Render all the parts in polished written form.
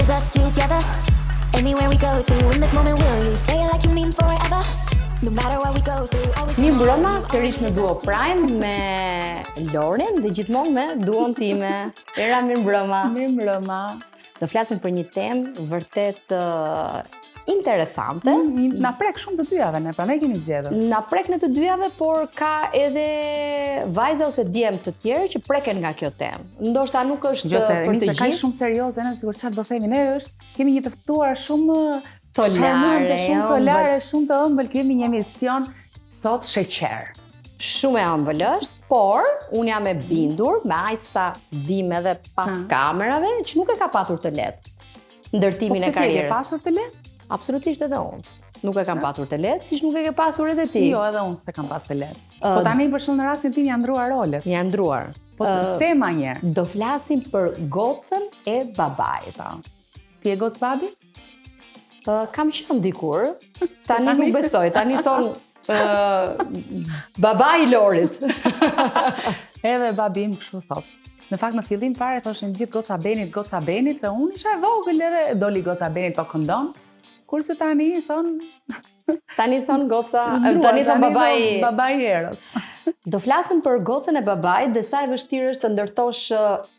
is us together. Anywhere we go to, in this moment will you say it like you mean forever? No matter what we go through, always. Mirë mbrëma, sërish në Duo Prime me Loren dhe gjithmonë me duon time. Era mirë mbrëma. Mirë mbrëma. Do flasim për një temë vërtet interesante. Na prek shumë të dyjave, ne prandaj kemi zgjedhur. Na prek në të dyjave, por ka edhe vajza ose djem të tjerë që preken nga kjo temë. Ndoshta nuk është për të gjithë. Ka shumë serioze, ne sigur çfarë do themi, ne kemi një të ftuar shumë solare, shumë të ëmbël, kemi një emision sot sheqer. Shumë e ëmbël është, por unë jam e bindur me aq sa dim edhe pas kamerave që nuk e ka patur të lehtë ndërtimin e karrierës. Po ke pasur të lehtë? Absolutisht edhe unë. Nuk e kam patur të lehtë, siç nuk e ke pasur edhe ti. Jo, edhe unë s'e kam pas të lehtë. Po tani për shembull në rastin tim janë ndruar rolet. Janë ndruar. Po tema një. Do flasim për gocën e babait. Ti e goc babi? Kam qenë dikur. Tani nuk besoj, tani thon baba i Lorit. Edhe babi im kështu thot. Në fakt në fillim fare thoshin gjithë goca Benit, se unë isha e vogël edhe doli goca Benit po këndon. Kurse tani thon goca, tani thon babai Eros. Do flasim për gocën e babait dhe sa e vështirë është të ndërtosh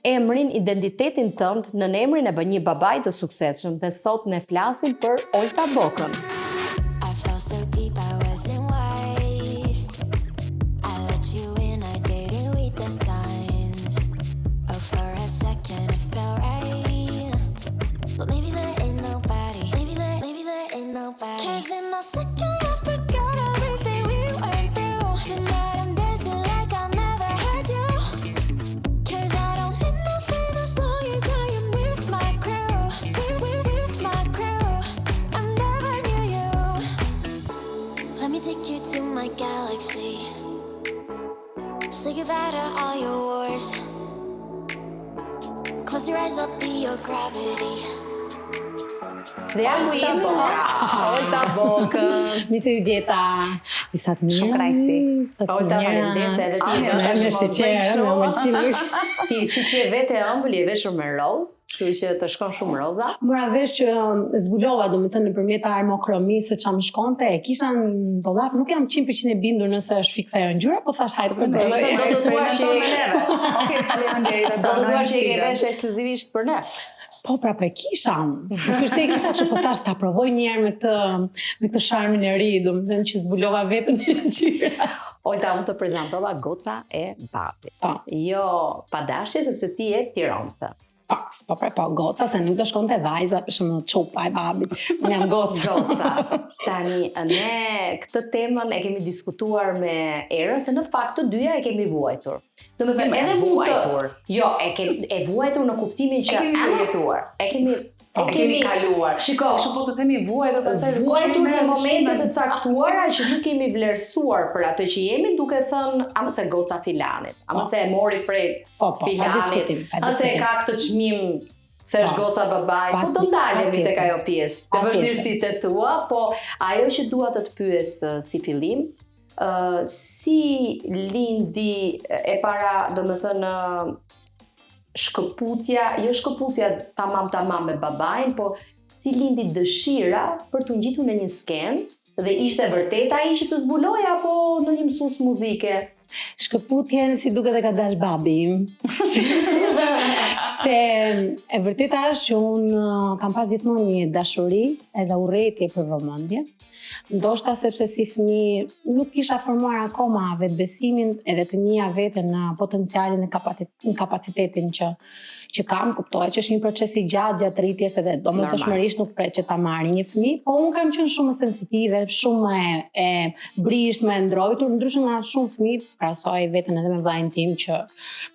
emrin, identitetin tënd në emrin e një babai të suksesshëm. Dhe sot ne flasim për Olta Bokën. Say goodbye to all your wars. Close your eyes, I'll be your gravity. Dhe jam Olta Bokën. Mirë u gjeta. Sa të mirë. Shumë krajsi. Olta, faleminderit se edhe ti është sheqer, Ti siç je vetë e ëmbël, je veshur me roz, kështu që të shkon shumë roza. Mora vesh që zbulova, domethënë nëpërmjet armokromisë se çam shkonte, e kisha në dollap, nuk jam 100% e bindur nëse është fikse ajo ngjyra, po thash hajde të bëj. Do të thuash që Okej, faleminderit. Do të thuash që e ke vesh ekskluzivisht për ne. Po prapë e kisha. Nuk është se e kisha që po thash ta provoj një herë me këtë sharmin e ri, domethënë që zbulova veten në ngjyra. Olta, unë të prezantova goca e babit. Jo padashje, sepse ti je tironse. Po, goca, se nuk do shkonte vajza, për shembull çupa e babit. Unë jam goca. Tani, ne këtë temën e kemi diskutuar me Erën, se në fakt të dyja e kemi vuajtur. Domethënë edhe vuajtur. Jo, e vuajtur në kuptimin që jetuar. E kemi kaluar. Shiko, kështu po të themi vuajtur, pastaj vuajtur në momente të caktuara që nuk kemi vlerësuar për atë që jemi, duke thënë, ama se goca filanit, ama se e mori prej filanit, ama se ka këtë çmim se është goca babait, po do ndalemi tek ajo pjesë. Të vështirësitë tua, po ajo që dua të pyes si fillim, si lindi e para, domethënë jo shkëputja tamam me babain, po si lindi dëshira për të ngjitur në një skenë dhe ishte vërtet ai që të zbuloi apo në një mësues muzike? Shkëputjen si duket e ka dash babi im. Se e vërteta është që unë kam pas gjithmonë një dashuri edhe urrëtie për vëmendje. Ndoshta sepse si fëmijë nuk kisha formuar akoma vetbesimin edhe të njihja veten në potencialin e kapacitetin që kam, kuptohet që është një proces i gjatë rritjes edhe domosdoshmërisht nuk pret që ta marrë një fëmijë, po unë kam qenë shumë sensitive, shumë e brisht, më ndrojtur, ndryshe nga shumë fëmijë, krahasoj veten edhe me vllajin tim që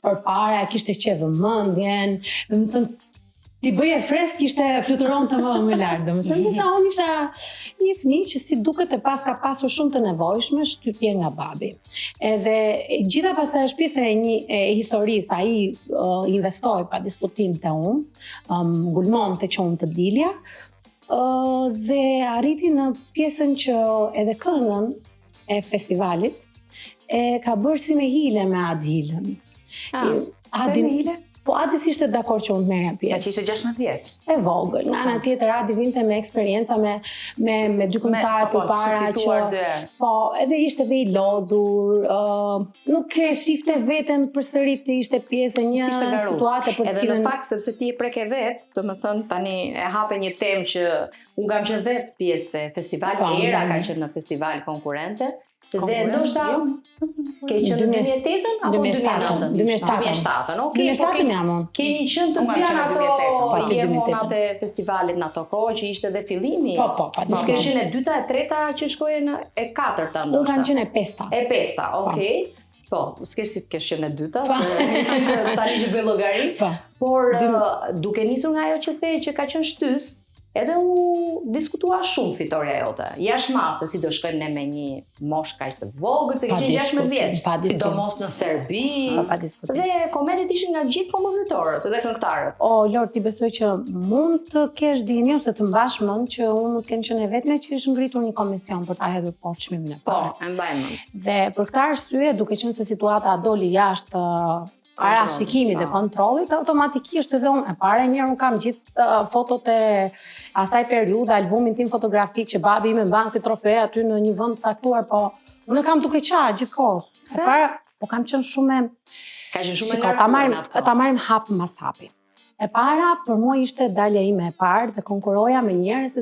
përpara kishte qejf vëmendjen, domethënë ti bëje fresk ishte fluturonte më lart, domethënë sa unë isha një fëmijë që si duket e pas ka pasur shumë të nevojshme shtypje nga babi. Edhe gjitha pastaj është pjesë e historisë, ai investoi pa diskutim te unë, ngulmonte që unë të dilja, dhe arriti në pjesën që edhe këngën e festivalit e ka bërë si me hile me Adhilën. Adin hile? Po Adis ishte dakord që unë të merrja pjesë. Ja që ishte 16 vjeç. E vogël. Nga ana tjetër Adi vinte me eksperjenca me dy këngëtarë përpara që po, edhe ishte dhe i lodhur, nuk e shifte veten përsëri të ishte pjesë e një situate për cilën. Edhe në fakt sepse ti e preke vet, domethënë tani e hape një temë që unë kam qenë vet pjesë e festivalit, Era ka qenë në festival konkurrente. Dhe ndoshta ke qenë në 2008 apo 2009? 2007, okej. 2007 jam unë. Keni qenë të dy ato jemonat e festivalit në ato kohë që ishte dhe fillimi. Po. Nuk kishin e dyta, e treta që shkojnë e katërta ndoshta. Unë kam qenë e pesta. E pesta, okej. Po, s'kesh si të kesh qenë e dyta, se tani që bëj llogari. Por duke nisur nga ajo që the që ka qenë shtys, edhe u diskutua shumë fitoria jote. Jashtë mase, si do shkojmë ne me një moshë kaq të vogël, se ke qenë 16 vjeç. Sidomos në Serbi. Dhe komentet ishin nga gjithë kompozitorët dhe këngëtarët. O, Lord, ti besoj që mund të kesh dinjë ose të mbash mend që unë mund të kem qenë vetme që ishte ngritur një komision për ta hedhur poshtë çmimin e parë. Po, e mbaj mend. Dhe për këtë arsye, duke qenë se situata doli jashtë para shikimit dhe kontrollit, automatikisht edhe unë e para njëherë unë kam gjithë fotot e asaj periudhe, albumin tim fotografik që babi im e mban si trofe aty në një vend të caktuar, po unë kam duke qajë gjithkohës. E para, po kam qenë shumë ka qenë shumë ta marrim hap mbas hapi. E para për mua ishte dalja ime e parë dhe konkuroja me njerëz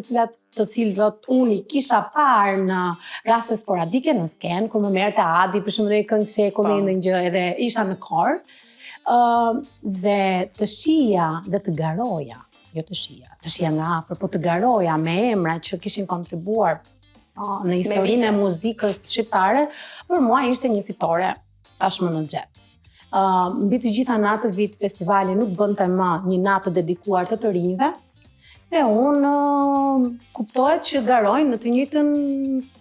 të cilët unë i kisha parë në raste sporadike në skenë, kur më merrte Adi për shembull këngë shekulli në një gjë edhe isha në kor. Dhe të shija dhe të garoja, jo të shija nga afër, po të garoja me emra që kishin kontribuar në historinë e muzikës shqiptare, për mua ishte një fitore tashmë në xhep. Mbi të gjitha natë vit festivali nuk bënte më një natë dedikuar të rinjve, dhe unë kuptohet që garojnë në të njëjtën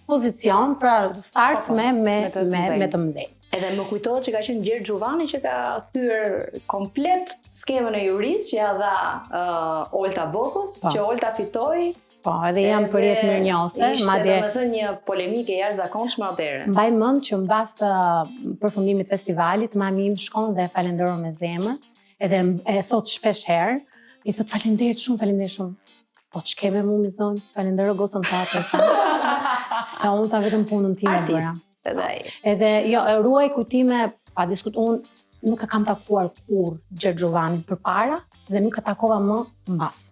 pozicion, pra start me të mëdhenj. Edhe më kujtohet që ka qenë Gjergj Xhuvani që ka thyer komplet skemën e juris që ja dha Olta Bokës, që Olta fitoi. Po, edhe jam përjet mirënjohëse, madje ishte një polemike jashtëzakonshme atëherë. Mbaj mend që mbas përfundimit të festivalit, mami im shkon dhe falenderoj me zemër, edhe e thot shpesh herë, i thot faleminderit shumë. Po ç'keme mu mi zonjë, falenderoj gocën tatë. Sa unë ta vetëm punën time bëra. Edhe jo, e ruaj kujtime, pa diskutuar, unë nuk e kam takuar kur Gjergj Xhuvanin përpara dhe nuk e takova më mbas.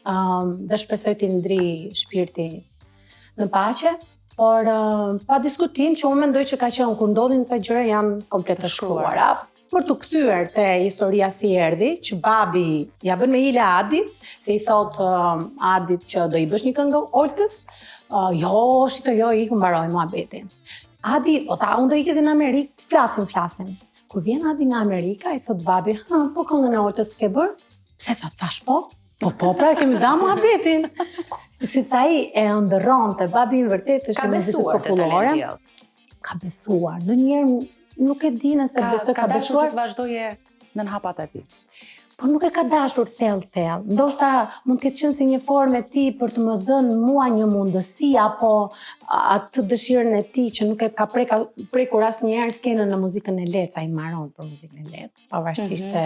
Dhe shpresoj t'i ndri shpirti në paqe, por pa diskutim që unë mendoj që ka qenë kur ndodhin këto gjëra janë komplet të shkruara. Për të kthyer te historia si erdhi, që babi ja bën me hile Adit, se i thot Adit që do i bësh një këngë Oltës, jo, iku mbaroj muhabetin. Adi, po tha, unë do ikë edhe në Amerikë, flasim. Kur vjen Adi nga Amerika, i thot babi, po këngën e Oltës ke bërë? Pse thash po? Po, pra kemi da muhabetin. Sepse ai e ëndërronte, babi në vërtet është muzikës popullore. Ka besuar, ndonjëherë nuk e di nëse besoj ka besuar të vazhdoje në hapat e tij. Po nuk e ka dashur thellë. Ndoshta mund të ketë qenë si një formë e tij për të më dhënë mua një mundësi apo atë dëshirën e tij që nuk e ka prekur asnjëherë skenën në muzikën e lehtë, ai mbaron për muzikën e lehtë, pavarësisht se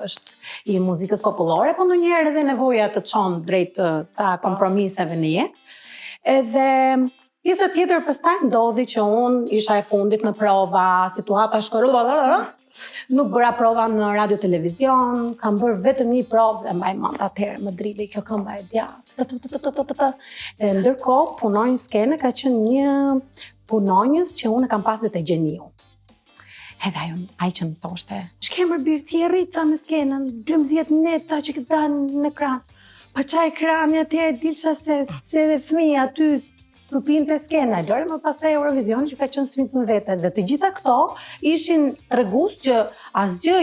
është i muzikës popullore, po ndonjëherë edhe nevoja të çon drejt ca kompromiseve në jetë. Edhe pjesa tjetër pastaj ndodhi që unë isha e fundit në prova, situata shkoi, nuk bëra prova në radio televizion, kam bërë vetëm një provë dhe mbaj mend atëherë më dridhi kjo këmba e djathtë. Dhe ndërkohë punonjë skene ka qenë një punonjës që unë kam pasur te Gjeniu. Edhe ai që më thoshte, "Ç'kemër birë ti rrita në skenën, 12 neta që këtë dalë në ekran." Pa çaj ekrani atëherë dilsha se edhe fëmijë aty grupin të skena, lore më pastaj Eurovision që ka qenë sfidë në vete. Dhe të gjitha këto ishin tregues që asgjë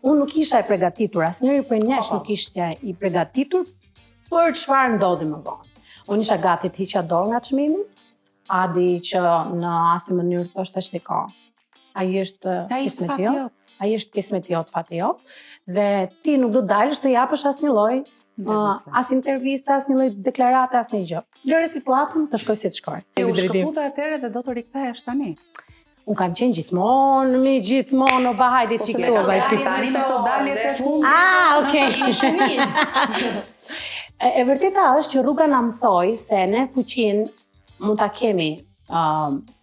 unë nuk isha e përgatitur, asnjëri prej nesh nuk ishte i përgatitur për çfarë ndodhi më vonë. Unë isha gati të hiqja dorë nga çmimi, Adi që në asnjë mënyrë thoshte shiko. Ai është kismeti jot, ai është kismeti jot, fati jot, dhe ti nuk do dalësh të japësh asnjë lloj as intervista, as një lloj deklarate, as një gjë. Lëre situatën të shkoj si të shkoj. U shkëputa atëherë dhe do të rikthehesh tani. Unë kam qenë gjithmonë, o bahajde që këtu. Tani me të dalje të fund. Okej. E vërteta është që rruga na mësoi se ne fuqinë mund ta kemi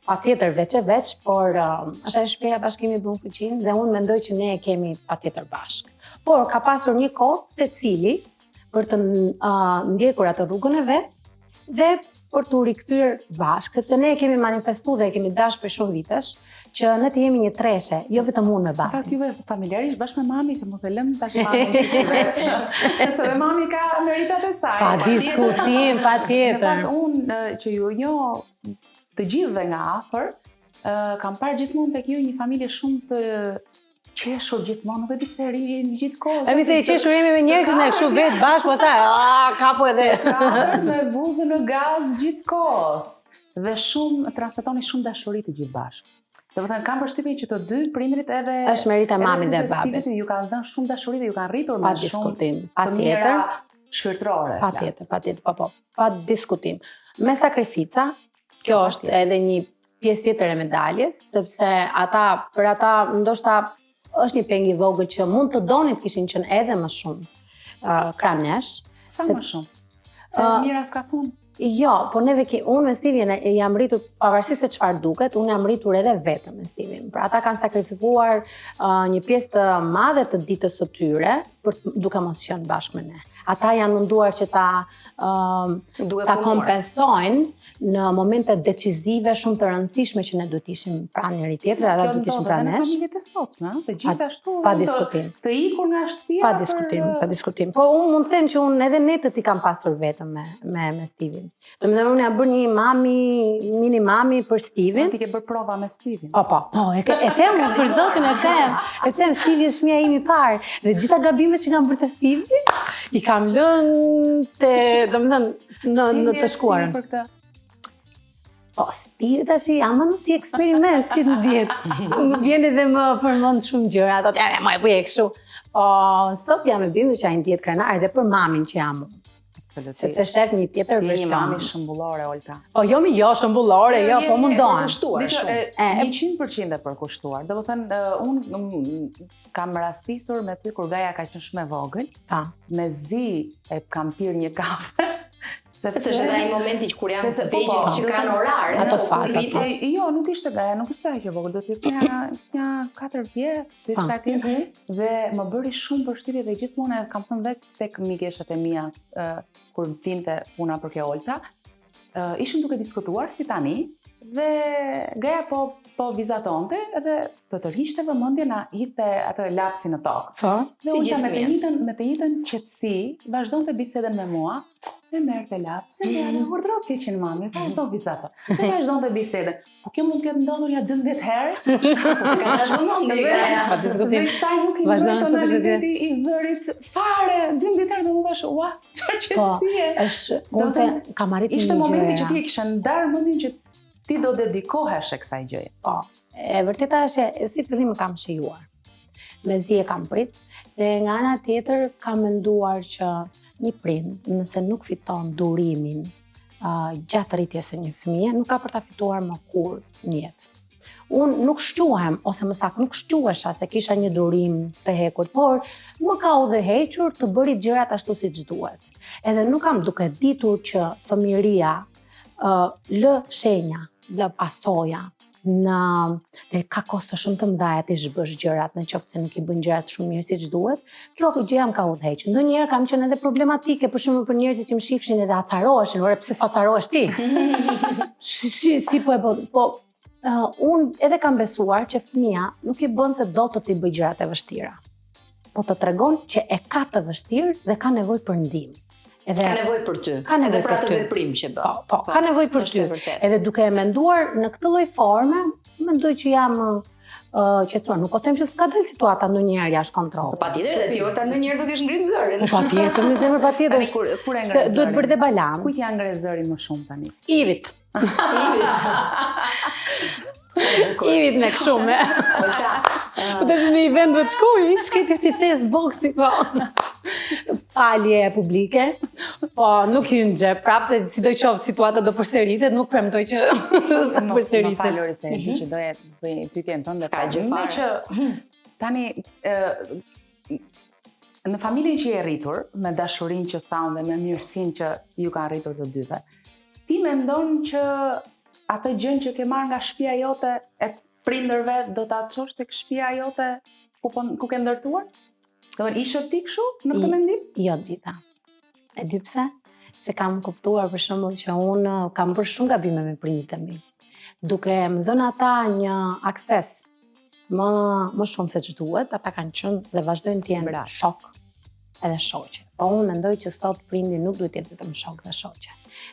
patjetër veç, por është e shpeja bashkimi bën fuqinë dhe unë mendoj që ne e kemi patjetër bashk. Por ka pasur një kohë secili për të ndjekur atë rrugën e vet dhe për të rikthyer bashk, sepse ne e kemi manifestuar dhe e kemi dashur për shumë vitesh që ne të jemi një treshe, jo vetëm unë me babin. Në fakt juve familjarisht bashkë me mami që mos e lëm tash mamin si veç. Nëse dhe mami ka meritat e saj. Pa diskutim, patjetër. Në fakt unë që ju njoh të gjithëve nga afër, kam parë gjithmonë tek ju një familje shumë të qeshur gjithmonë, nuk e di pse rini gjithë kohën. Mi se i qeshur jemi me njerëzit ne kështu vetë bashkë, po tha, kapo edhe. Me buzën në gaz gjithë kohës. Dhe transmetoni shumë dashuri të gjithë bashkë. Do të thënë kam përshtypjen që të dy prindrit edhe është merita mamit dhe babit. Ju kanë dhënë shumë dashuri dhe ju kanë rritur me shumë të mira shpirtërore. Patjetër, po. Pa diskutim. Me sakrifica, kjo është edhe një pjesë tjetër e medaljes, sepse për ata ndoshta është një peng i vogël që mund të donin të kishin qenë edhe më shumë kranesh. Sa më shumë? Se mira s'ka fund. Jo, po unë me Steven jam rritur, pavarësisht se çfarë duket, unë jam rritur edhe vetëm me Steven. Pra ata kanë sakrifikuar një pjesë të madhe të ditës së tyre duke mos qenë bashkë me ne. Ata janë munduar që ta kompensojnë në momente decisive shumë të rëndësishme që ne duhet ishim pranë njëri tjetrit, ata duhet ishim pranë nesh. Kjo ndodhet në familjet e sotme, të gjithashtu. Pa diskutim. Të ikur nga shtëpia. Pa diskutim. Po unë mund të them që unë edhe netët i kam pasur vetëm me Steven. Domethënë unë jam bërë një mini mami për Steven. Ti ke bërë prova me Steven. Po, e them për zotin e them. E them Steven është fëmia im i parë dhe gjitha gabimet që kam bërë te Steven i kam lënë në të shkuarën. Po, Steve tash ama në si eksperiment, si të vjetë. Më vjen edhe më përmend shumë gjëra, ato ja më e bëj kështu. Po, sot jam e bindur që ai ndihet krenar edhe për mamin që jam unë. Sepse shef një tjetër version. Një mami shëmbullore, Olta. Po, jo shëmbullore, po mundohen. 100% e përkushtuar. Do të thënë, unë kam rastisur me ty kur Gaja ka qenë shumë e vogël. Me zi e kam pirë një kafe. Sepse është edhe ai momenti kur janë të vegjël që kanë orar. Ato faza. Jo, nuk ishte Gaja, nuk ishte aq e vogël, do të thotë një 4 vjet, diçka tjetër. Dhe më bëri shumë përshtypje dhe gjithmonë kam thënë vetë tek mikeshët e mia kur vinte puna për kjo Olta. Ishin duke diskutuar si tani dhe Gaja po vizatonte edhe të tërhiqte vëmendjen na hidhte atë lapsi në tokë. Dhe Olta me të njëjtën qetësi vazhdonte bisedën me mua. Dhe merrte lapsin dhe anë urdhëroi të qenë mami, vazhdo vizato. Dhe vazhdonte bisedën. Po kjo mund të ketë ndodhur ja 12 herë. Po ka dashur vëmendje Gaja. Pa diskutim. Vazhdon tonaliteti i zërit fare. 12 herë do të thash, ua, çfarë qetësie. Është, unë kam arritur një gjë. Ishte momenti që ti e kishe ndarë mendin që ti do dedikohesh kësaj gjëje. Po, e vërteta është që si fillim më kam shijuar. Mezi e kam prit dhe nga ana tjetër kam menduar që një prind, nëse nuk fiton durimin gjatë rritjes së një fëmie, nuk ka për ta fituar më kurrë në jetë. Unë nuk shquhem, ose më saktë nuk shquhesha se kisha një durim të hekur, por më ka udhëhequr të bëri gjërat ashtu siç duhet. Edhe nuk kam duke ditur që fëmijëria lë shenja, lë pasoja, dhe ka kosto shumë të mëdha ti zhbësh gjërat në qoftë se nuk i bën gjërat shumë mirë siç duhet. Kjo gjë më ka udhëhequr. Ndonjëherë kam qenë edhe problematike për shembull për njerëzit që më shifshin edhe acaroheshin, ore pse s'acarohesh ti? Si po e bën? Po unë edhe kam besuar që fëmia nuk i bën se do të t'i bëj gjërat e vështira. Po të tregon që e ka të vështirë dhe ka nevojë për ndihmë. Ka nevojë për ty. Ka nevojë për ty. Veprim që bën. Po, ka nevojë për ty. Edhe duke e menduar në këtë lloj forme, mendoj që jam qetësuar. Nuk po them që s'ka dalë situata ndonjëherë jashtë kontrollit. Patjetër, dhe ti Olta ndonjëherë do kesh ngritë zërin. Po patjetër, në zemër patjetër. Kur e ngre zërin? Duhet bërë dhe balans. Kujt ja ngre zërin më shumë tani? Ivit. Ivit me këshume. Po të shë një vend të shkuj, shkejtër si thes boksi, po. falje publike, po nuk hyn gjë, prapë se sidoqoftë situata do përsëritet, nuk premtoj që të përsëritet. Më falore se që doja të bëj pyetjen tënde. Ska gjë fare. Që tani në familjen që je rritur, me dashurinë që thaun dhe me mirësinë që ju kanë rritur të dyve, ti mendon që atë gjën që ke marrë nga shtëpia jote e prindërve do ta çosh tek shtëpia jote ku ke ndërtuar? Domethënë ishe ti kështu në këtë mendim? Jo të gjitha. E di pse? Se kam kuptuar për shembull që unë kam bërë shumë gabime me prindërit e mi. Duke më dhënë ata një akses më shumë se ç'duhet, ata kanë qenë dhe vazhdojnë të jenë shok edhe shoqe. Po unë mendoj që sot prindi nuk duhet të jetë vetëm shok dhe shoqe.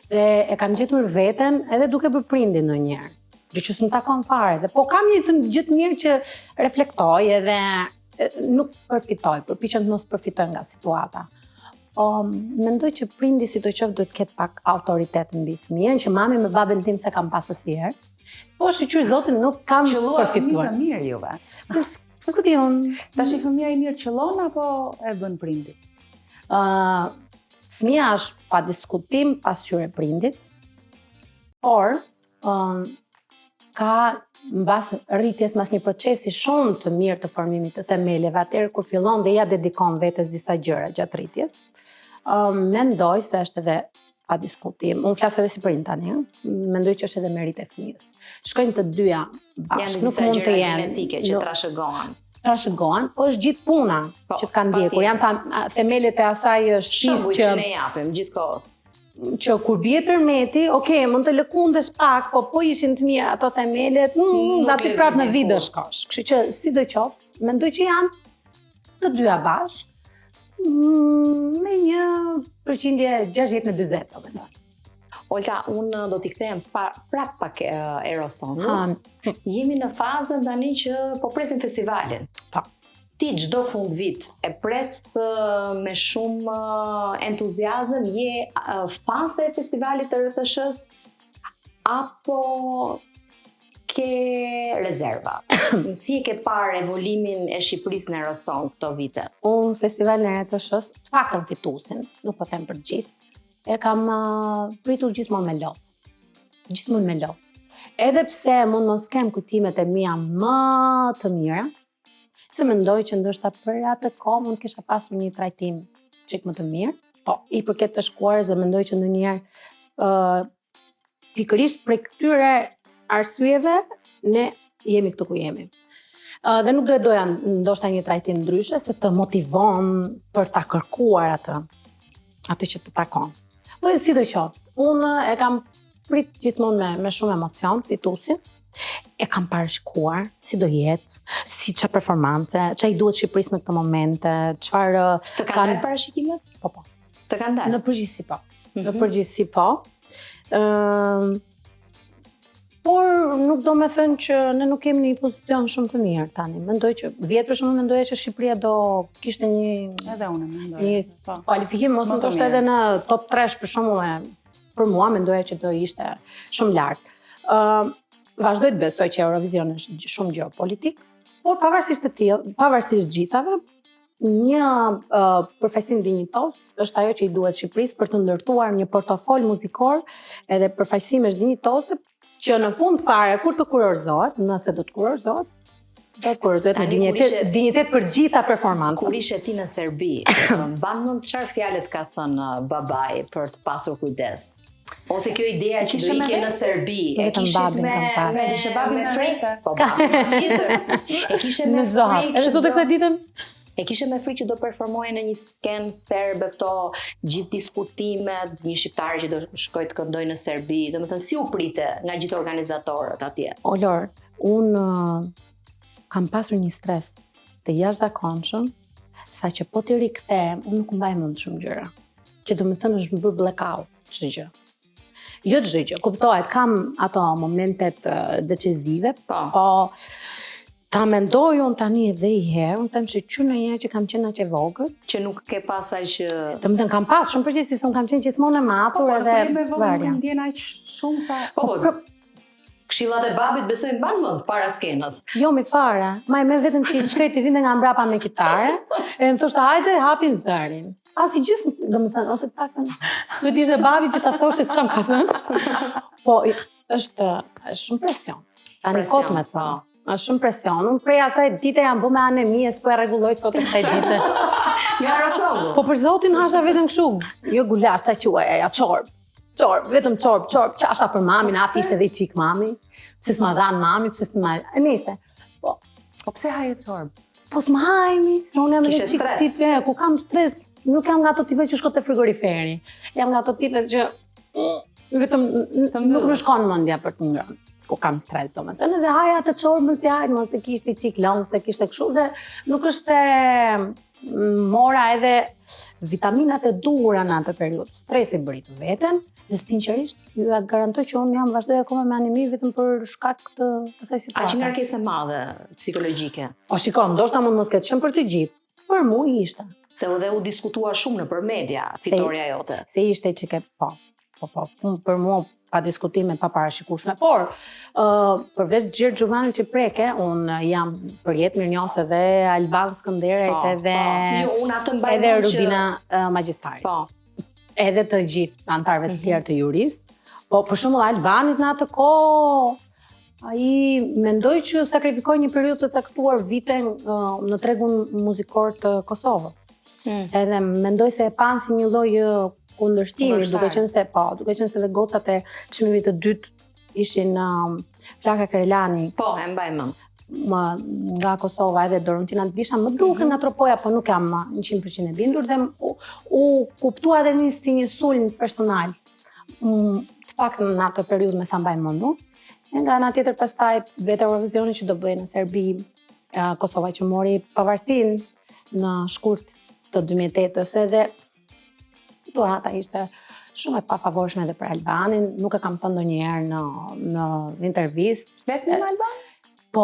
Dhe e kam gjetur veten edhe duke bërë prindi ndonjëherë. Gjë që s'm takon fare. Dhe po kam një gjë të mirë që reflektoj edhe nuk përfitoj, përpiqem të mos përfitoj nga situata. Mendoj që prindi sidoqoftë duhet të ketë pak autoritet mbi fëmijën, që mami me babën tim se kam pas asnjëherë. Po shqyr zotin nuk kam përfituar. Qëlluar mirë juve. Nuk di unë. Tash fëmia i mirë qëllon apo e bën prindi? Fëmia është pa diskutim pasqyrë e prindit, por ka mbas rritjes, mbas një procesi shumë të mirë të formimit të themeleve, atëherë kur fillon dhe ja dedikon vetes disa gjëra gjatë rritjes, mendoj se është edhe pa diskutim. Unë flas edhe si prind tani, mendoj që është edhe merit e fëmijës. Shkojnë të dyja bashkë, nuk mund të jenë genetike që trashëgohen. Po është gjithë puna që të kanë ndjekur. Janë themelet e asaj shtëpisë që ne japim gjithkohës. Që kur bie tërmeti, mund të lëkundesh pak, po ishin të mira ato themelet, aty prapë në vit do shkosh. Kështu që sidoqoftë, mendoj që janë të dyja bashkë me një përqindje 60-40, do mendoj. Olga, unë do t'i kthehem prapë pak Erosonit. Jemi në fazën tani që po presim festivalin. Ti çdo fund vit e pret me shumë entuziazëm, je fanse e festivalit të RTS-s apo ke rezerva? Si e ke parë evolimin e Shqipërisë në Eroson këto vite? Unë festivalin e RTS-s, të paktën fituesin, nuk po them për gjithë, e kam pritur gjithmonë me lot. Gjithmonë me lot. Edhe pse mund mos kem kujtimet e mia më të mira, se mendoj që ndoshta për atë kohë mund kisha pasur një trajtim çik më të mirë. Po, i përket të shkuarës dhe mendoj që ndonjëherë pikërisht për këtyre arsyeve ne jemi këtu ku jemi. Dhe nuk doja ndoshta një trajtim ndryshe se të motivon për ta kërkuar atë që të takon. Po sidoqoftë, unë e kam prit gjithmonë me shumë emocion fituesin. E kam parashikuar si do jetë, si çfarë performance, çai duhet Shqipërisë në këtë momente, çfarë të kanë parashikimet? Po. Të kanë dalë. Në përgjithësi po. Në përgjithësi po. Por nuk do me thënë që ne nuk kemi një pozicion shumë të mirë tani. Mendoj që vjet për shembull mendoja që Shqipëria do kishte edhe unë mendoj. Një kualifikim ose ndoshta edhe në top 3 për shembull. Për mua mendoja që do ishte shumë lart. Vazhdoj të besoj që Eurovision është shumë gjeopolitik, por pavarësisht gjithave, një përfaqësim dinjitos është ajo që i duhet Shqipërisë për të ndërtuar një portofol muzikor edhe përfaqësimesh dinjitose që në fund fare kur të kurorëzohet, nëse do të kurorëzohet, do të kurorëzohet me dinjitet për gjitha performancët. Kur ishe ti në Serbi, mban mend çfarë fjalët ka thënë babai për të pasur kujdes? Ose kjo ideja që do ikje në Serbi, e kishit me frikë? Po, e kishe me frikë. Edhe sot e kësaj ditën? E kishe me frikë që do performoje në një sken serbe këto gjithë diskutimet, një shqiptar që do shkoj të këndoj në Serbi, do me thënë si u prite nga gjithë organizatorët atje? Olor, unë kam pasur një stres të jashtëzakonshëm, sa që po të rikthehem, unë nuk mbaj mend shumë gjëra. Që do me thënë është më bërë blackout çdo gjë. Jo çdo gjë, kuptohet, kam ato momentet decizive, po ta mendoj unë tani edhe i herë, unë them se që në një që kam qenë aq e vogël, që nuk ke pasaj që... Të më thënë kam pas, shumë përgjithësisht unë kam qenë gjithmonë e matur edhe varja. Po, ndjen aq shumë sa... Këshillat e babit besoj mban mend para skenës. Jo me fare. Ma me vetëm që i shkreti vinte nga mbrapa me kitare, e më thoshte hajde hapim zërin. Asi gjithë, domethënë, ose të paktën duhet ishte babi që ta thoshte ç'kam ka thënë. Po, është shumë presion. Tani kot me thënë. Është shumë presion. Unë prej asaj dite jam bë me anemi, s'po e rregulloj sot e kësaj dite. Ja rasollu. Po për zotin hasha vetëm kështu. Jo gulash, çaj quaj, ja çorb. Çorb, vetëm çorb, çasha për mamin, aty ishte edhe i çik mami. Pse s'ma dhan mami, pse s'ma. Nëse. Po pse haje çorb? Po s'ma hajmi, se unë jam edhe çik tipe, ku kam stres, nuk jam nga ato tipe që shko te frigoriferi. Jam nga ato tipe që vetëm nuk më shkon mendja për të ngrënë. Ku kam stres domethënë dhe haja të çorbën si hajt, mos e kishte çik long, se kishte kështu dhe nuk është se mora edhe vitaminat e duhura në atë periudhë. Stresi bëri të veten dhe sinqerisht ju garantoj që unë jam vazhdoj akoma me anemi vetëm për shkak të kësaj situate. Aq një ngarkesë e madhe psikologjike. Po shikon, ndoshta mund mos ketë qenë për të gjithë, por mua ishte. Se edhe u diskutua shumë nëpër media fitoria jote. Se ishte çike po. Për mua pa diskutime pa parashikueshme, por përveç Gjergj Gjovanit që preke, unë jam përjet mirënjohës edhe Alban Skënderajt edhe unë atë mbaj edhe Rudina Magjistari. Po. Edhe të gjithë antarëve të tjerë të jurisë. Po për shembull Albanit në atë kohë ai mendoj që sakrifikoi një periudhë të caktuar vite në tregun muzikor të Kosovës. Edhe mendoj se e pan si një lloj kundërshtimi, duke qenë se dhe gocat e çmimit të dytë ishin Flaka Kerelani. Po, e mbaj mend. Nga Kosova edhe Dorontina Disha, më duke nga Tropoja, po nuk jam 100% e bindur dhe u kuptua edhe si një sulm personal. Të paktën në atë periudhë me sa mbaj mendu. Nga ana tjetër pastaj vetë Eurovisioni që do bëjë në Serbi, Kosova që mori pavarësinë në shkurt të 2008-s edhe situata ishte shumë e pafavorshme edhe për Albanin, nuk e kam thënë ndonjëherë në intervistë. Vetëm në Alban? Po,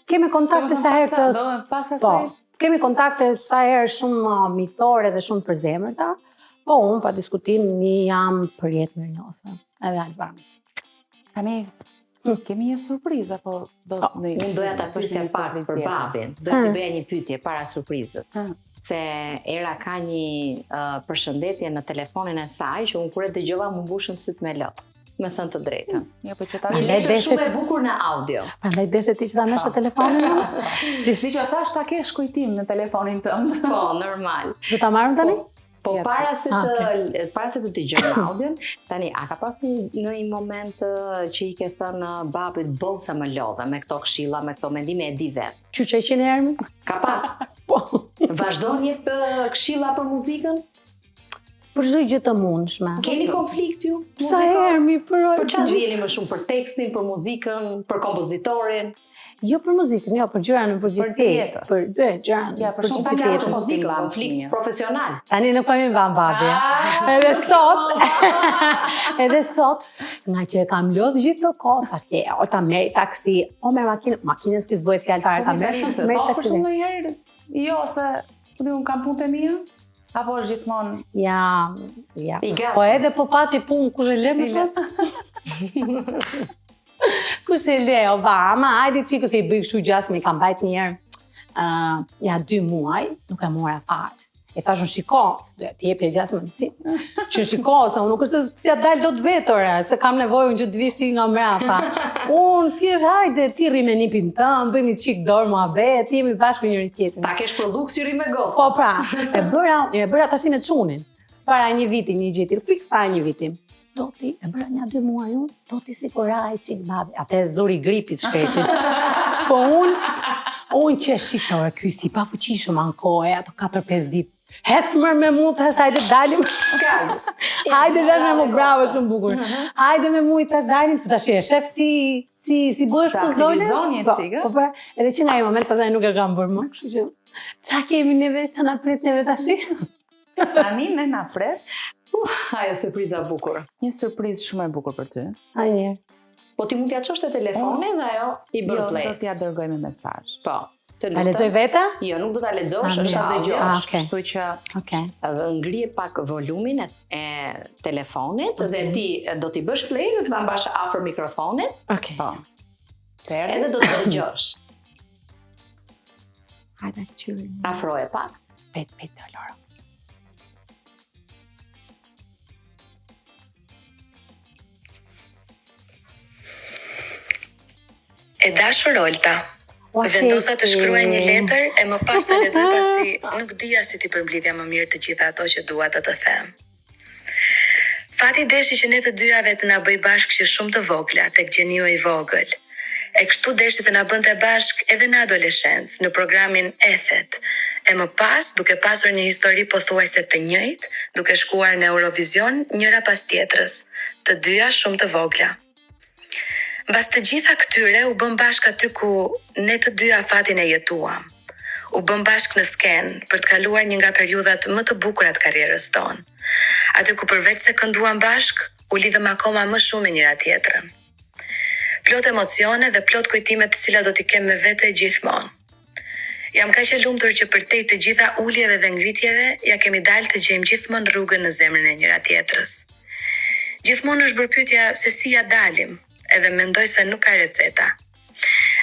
kemi kontakte sa herë të... Pas asaj? Po, kemi kontakte sa herë shumë miqësore dhe shumë përzemërta, po unë pa diskutim jam përjet mirënjohëse edhe Albanit. Tani, kemi një surprizë apo unë doja ta pyesja pak për babin. Doja të bëja një pyetje para surprizës. Se Era ka një përshëndetje në telefonin e saj që unë kur e dëgjova më mbushën syt me lot. Me thënë të drejtën. Jo, po që ta letër shumë e bukur në audio. Prandaj deshe ti që ta merresh telefonin? Dijo thash ta kesh kujtim në telefonin tënd. Po, normal. Do ta marrim tani? Po para se të dëgjojmë audion, tani a ka pas në një moment që i ke thënë babit bëll sa më lodhe me këto këshilla, me këto mendime e di vet. Qyçeqin e ermi? Ka pas. Po. Vazhdon jep këshilla për muzikën? Për çdo gjë të mundshme. Keni konflikt ju? Sa hermi për çfarë jeni më shumë për tekstin, për muzikën, për kompozitorin? Jo për muzikën, jo për gjëra në përgjithësi. Për gjëra në përgjithësi. Muzikë, konflikt profesional. Tani nuk po më van babi. Edhe sot, nga që e kam lodh gjithë të kohë, thashë, o ta merr taksi, o merr makinën s'ke s'bëj fjalë fare ta merr taksi. Po shumë ndonjëherë, jo se unë kam punë të mia. Apo është gjithmonë? Ja. Po edhe po pati punë, kush e le më pas? Kush e le, o ba, ama hajde qiko se i bëj kështu gjasë, me kam bajt njerë, 2 muaj, nuk e mora fare. E thashun shiko, se duhet t'jepje gjasë më nësi, që shiko, se unë nuk është si atë dalë do të vetore, se kam nevojë unë që të vishti nga mrapa. Unë si është hajde, ti rri me nipin tënë, bëjmë një qikë dorë mua bet, ti jemi bashkë me njëri tjetër. Ta kesh për lukë si rri me gocë. Po pra, e bëra tashi me çunin, para një viti, një gjeti, fiks para një viti. Do ti, e bëra një 2 muaj unë, do ti si koraj qikë babi. Ate zuri gripit shkretin. Po unë që shifësha ore kuj si pa fuqishëm ankoj, ato 4-5 ditë. Hecë mërë me mu, thash, hajde dalim. Hajde dash me mu, bravo, shumë bukur. Hajde me mu i thash dalim, të tash e shef si bësh për zdojnë. Aktivizoni e qikë. Po, edhe që nga i moment, pasaj nuk e kam bërë më, kështu që, qa kemi neve, që na prit neve tashi? Tani ne na pret. Ajo surpriza bukur. Një surprizë shumë e bukur për ty. Ajë. Po ti mund t'ja çosh te telefoni dhe ajo i bën play. Jo, do t'ja dërgoj me mesazh. Po. A lexoj vete? Jo, nuk do ta lexosh, është ta dëgjosh. Kështu që edhe ngrije pak volumin e telefonit dhe ti do t'i bësh play dhe të ta mbash afër mikrofonit. Okej. Po. Edhe do të dëgjosh. Hajde qyri. Afroje pak. Pet, Lora. E dashur Olta, vendosa të shkruaj një letër e më pas të lexoj pasi nuk dija si t'i përmblidhja më mirë të gjitha ato që dua të them. Fati deshi që ne të dyjave të na bëj bashkë që shumë të vogla tek gjeniu i vogël. E kështu deshi të na bënte bashkë edhe në adoleshencë në programin Ethet. E më pas, duke pasur një histori pothuajse të njëjtë, duke shkuar në Eurovision njëra pas tjetrës, të dyja shumë të vogla. Mbas të gjitha këtyre u bëm bashkë aty ku ne të dyja fatin e jetuam. U bëm bashkë në skenë për të kaluar një nga periudhat më të bukura të karrierës tonë. Aty ku përveç se kënduam bashkë, u lidhëm akoma më shumë me njëra tjetrën. Plot emocione dhe plot kujtime të cilat do t'i kem me vete gjithmonë. Jam kaq e lumtur që përtej të gjitha uljeve dhe ngritjeve, ja kemi dalë të gjejmë gjithmonë rrugën në zemrën e njëra tjetrës. Gjithmonë është bërë pyetja se si ja dalim, edhe mendoj se nuk ka receta.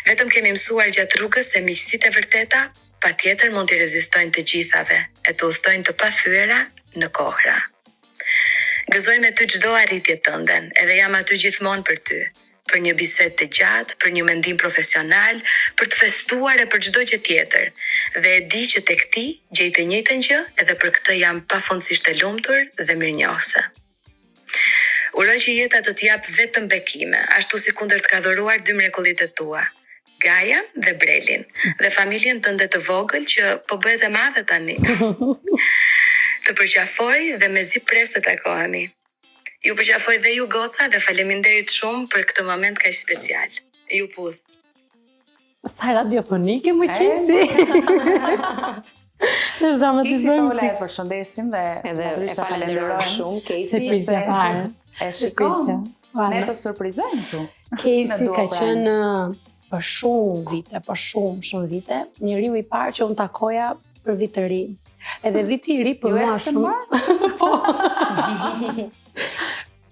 Vetëm kemi mësuar gjatë rrugës se miqësitë e vërteta patjetër mund t'i rezistojnë të gjithave e të udhtojnë të pathyera në kohra. Gëzoj me ty çdo arritje tënden, edhe jam aty gjithmonë për ty, për një bisedë të gjatë, për një mendim profesional, për të festuar e për çdo gjë tjetër. Dhe e di që tek ti gjej të njëjtën gjë, edhe për këtë jam pafundësisht e lumtur dhe mirënjohëse. Uroj që jeta të t'jap vetëm bekime, ashtu si kundër të ka dhuruar dy mrekullitë tua, Gaja dhe Brelin, dhe familjen tënde të vogël që po bëhet e madhe tani. Të përqafoj dhe mezi pres të takohemi. Ju përqafoj dhe ju goca dhe faleminderit shumë për këtë moment kaq special. Ju pudh. Sa radiofonike më kesi. Është dramatizëm. Kesi Tola e përshëndesim dhe edhe e falenderoj shumë Kesi. Se prizja fare. E shikon. Ne të surprizojmë këtu. Kesi ka qenë për shumë vite, njeriu i parë që unë takoja për vit të ri. Edhe viti i ri për mua shumë.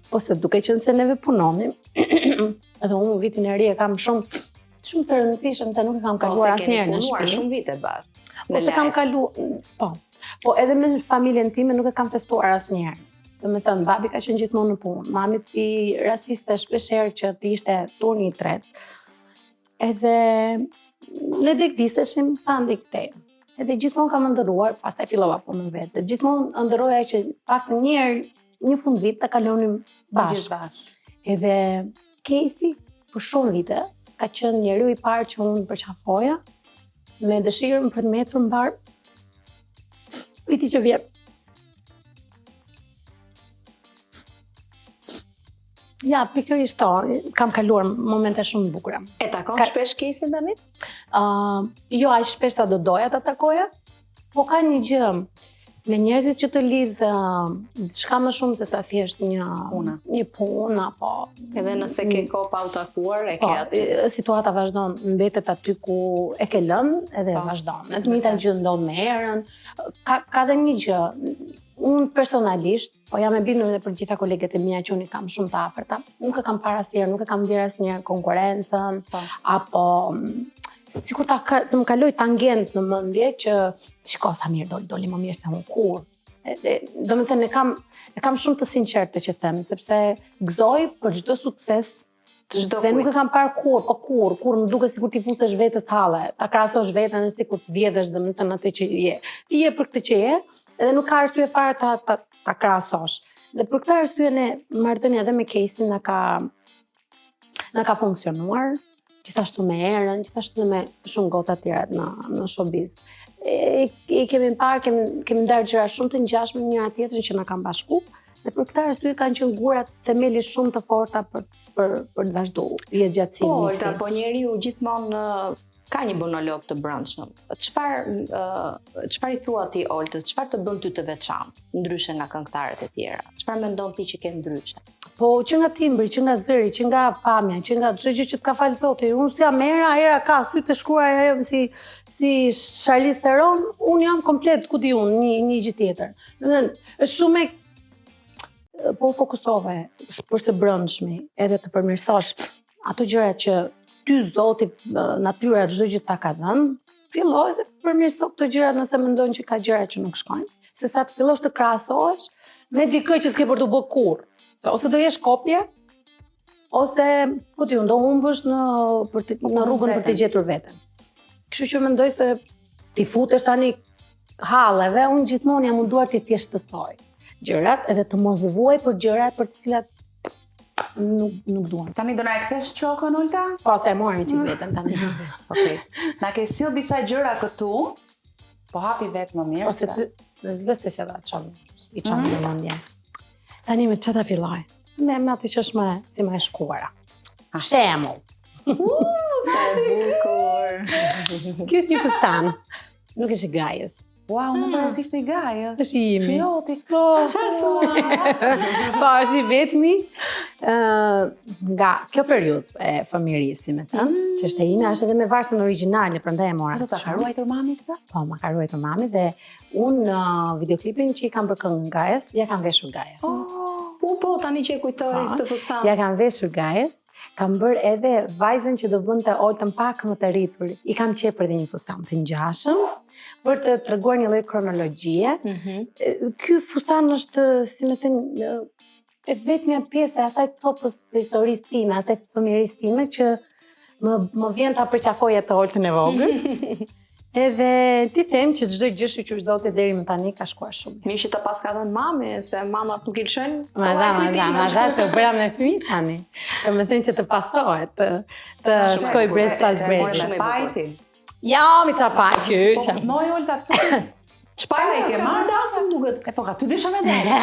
Po se duke qenë se neve punonim, edhe unë vitin e ri e kam shumë të rëndësishëm se nuk e kam kaluar asnjëherë në shtëpi. Shumë vite bashkë. Po se kam kaluar, po edhe me familjen time nuk e kam festuar asnjëherë. Do me thënë, babi ka qenë gjithmonë në punë, mami ti rasiste shpeshherë që ti ishte turni i tretë. Edhe ne dekdiseshim sa ndikte. Edhe gjithmonë kam ndëruar, pastaj fillova punën vetë. Gjithmonë ndëroja që pak një fund vit të kalonim bashkë. Edhe Kesi për shumë vite ka qenë njeriu i parë që unë përqafoja me dëshirën për të mbetur mbar viti që vjen. Ja, pikërisht kam kaluar momente shumë të bukura. E takon shpesh Kesin tani? Jo aq shpesh sa do doja ta takoja, po ka një gjë me njerëzit që të lidh diçka më shumë se sa thjesht një punë apo edhe nëse ke kohë pa u takuar e ke aty. Situata vazhdon, mbetet aty ku e ke lënë edhe vazhdon. E të njëjtën gjë ndodh me erën. Ka dhe një gjë. Unë personalisht, po jam e bindur edhe për gjitha kolegët e mia që unë i kam shumë të afërta, nuk e kam parë asnjëherë, nuk e kam ndier asnjëherë konkurrencën, apo sikur të më kaloj tangent në mendje që shiko sa mirë doli më mirë se unë kur. Do me thënë e kam shumë të sinqertë që them, sepse gëzoj për çdo sukses dhe nuk e kam parë kur më duket sikur ti fusesh vetes halle, ta krahasosh veten sikur të vjedhesh domethënë atë që je. Ti je për këtë që je, edhe nuk ka arsye fare ta krahasosh. Dhe për këtë arsye ne marrëdhënia edhe me Kesin na ka funksionuar, gjithashtu me Erën, gjithashtu me shumë goca të tjera në showbiz. I kemi parë, kemi ndarë gjëra shumë të ngjashme njëra tjetrën që na kanë bashku. Dhe për këtë arsye kanë qenë gurat themeli shumë të forta për të vazhduar jetëgjatësinë e tij. Po njeriu gjithmonë ka një monolog të brendshëm. Çfarë i thua ti Oltës? Çfarë të bën ty të veçantë, ndryshe nga këngëtarët e tjera? Çfarë mendon ti që ke ndryshe? Po që nga timbri, që nga zëri, që nga pamja, që nga çdo gjë që të ka falë Zoti. Unë si jam Era ka sy të shkruar si Charlize Theron, unë jam komplet ku di unë, një gjë tjetër. Domethënë, është shumë po fokusove për së brendshmi, edhe të përmirësosh ato gjëra që ty Zoti, natyra çdo gjë ta ka dhënë, filloj dhe përmirëso këto gjërat nëse mendon që ka gjëra që nuk shkojnë, se sa të fillosh të krahasohesh me dikë që s'ke për të bërë kurrë. Ose do jesh kopje, ose po ti do humbësh në rrugën për të gjetur veten. Kështu që mendoj se ti futesh tani halleve, unë gjithmonë jam munduar ti thjeshtësoj gjërat edhe të mos vuaj për gjërat për të cilat nuk duan. Tani do na e kthesh qokën, Olta? Po, se e morëm çik veten tani. Okej. Na ke sill disa gjëra këtu, po hapi vetë më mirë. Ose ty zbesoj se ata i çon në mendje. Tani me çfarë ta filloj? Me atë që është si më e shkuara. Shemull. Sa bukur. Ky është një fustan. Nuk është i gajës. Wow, më përësisht i gajës. Është i imi. Shioti, Po, është i vetmi nga kjo periudhë e fëmijërisë, me thënë, që është e ime, është edhe me varsën origjinale, prandaj e mora. Sa do ta ka ruajtur mami këtë? Po, ma ka ruajtur mami dhe unë videoklipin që i kam për këngën Gajës, ja kam veshur Gajës. Po, tani që e kujtoj këtë fustan. Ja kam veshur Gajës, kam bërë edhe vajzën që do bënte Oltën pak më të rritur. I kam qepër dhe një fustan të ngjashëm për të treguar një lloj kronologjie. Ky fustan është, si më thënë, e vetmja pjesë e asaj copës të historisë time, asaj fëmijërisë time që më vjen ta përqafoj atë Oltën e vogël. Edhe ti them që çdo gjë shqyr Zoti deri më tani ka shkuar shumë. Mirë që të pas ka dhënë mami, se mamat nuk i lëshojnë. Ma dha se u bëra me fëmijë tani. Do të thënë që të pasohet, të shkoj brez pas brezi. Pajti. Ja, mi çapaj qyç. Moj Olta këtu. Çfarë e ke marrë dasëm duket? E po ka ty desha me dalë.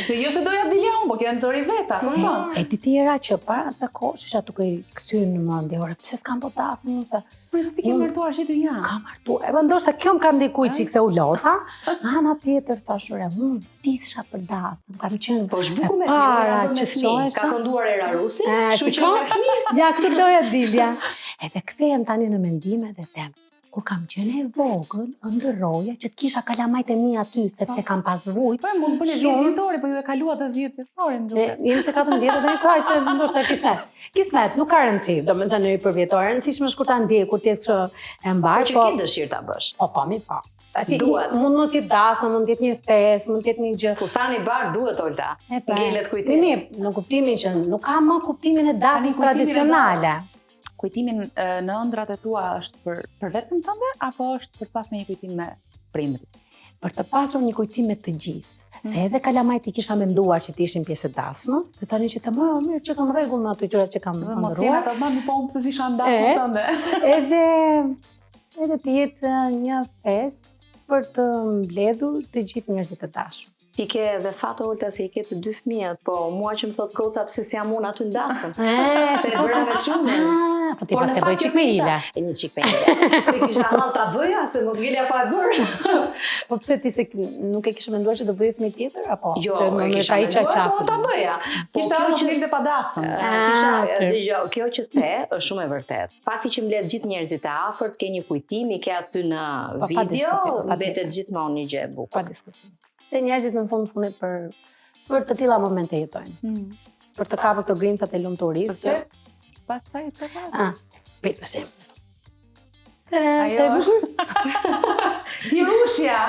Se jo se doja dilja unë, po kja nëzori veta, kupton? E ti tjera që para ca kohësh isha duke i kthyer në mendje, ore, pse s'kam po dasëm unë se Ti ke martuar që të janë. kam martuar. E ndoshta kjo më ka ndikuj çik se u lodha. Ana tjetër thash ore, unë vdisha për dasëm. Kam qenë Po zhbuku me para fëmijë, që çohesha. ka kënduar Era Rusi, kështu që me fëmijë. Ja, këtë doja dilja. Edhe kthehem tani në mendime dhe them, kur kam qenë e vogël, ndërroja që të kisha kalamajt e mi aty, sepse kam pas vujt. Po mund bëni 10 vjetori, po ju e kaluat 10 vjetori, më duket. Jemi të 14 vjetë dhe një kaj që ndoshta kismet. Kismet, nuk ka rëndësi, do me të në i për vjetor. Rëndësishme është kur ta ndje, kur tjetë që e mbarë. Po që ke dëshirë ta bësh. Po, mi po. Duhet. Mund mos jetë dasë, mund jetë një festë, mund jetë një gjë. Fustani i bardh duhet, Olta. pra, Ngelet kujtim. Në kuptimin që nuk ka më kuptimin e dasmës tradicionale. Kujtimin në ëndrat e tua është për vetëm tënde, apo është për të pasur një kujtim me prindrit? Për të pasur një kujtim me të gjithë. Se edhe kalamajt i kisha menduar që të ishin pjesë e dasmës, dhe tani që të mirë që kam rregull me ato gjërat që kam ndëruar. Mos jena të mami po pse si isha ndasë tënde. Edhe të jetë një festë për të mbledhur të gjithë njerëzit e dashur. I ke dhe fato Olta se i ke të 2 fëmijët, po mua që më thot Koca pse si jam unë aty në dasëm. Se e bëra me çumin. Po ti pas ke bëj çik me Ila. E një çik me Ila. Se kisha hall ta bëja se mos ngjelja pa e bërë. Po pse ti se nuk e kishe menduar që do bëje fëmijë tjetër apo? Jo, se më kisha ka i çaqaf. Po ta bëja. Kishte kjo që ngjelte pa dasëm. Dëgjoj, kjo që the është shumë e vërtet. Fakti që mbledh gjithë njerëzit e afërt, ke një kujtim, i ke aty në video, mbetet gjithmonë një gjë e bukur. Pa diskutim. Se njerëzit në fundit për të tilla momente jetojnë. Për të kapur këto grimcat e lumturisë që pastaj të ka. Prit për shemb. Ajo është. Hirushja.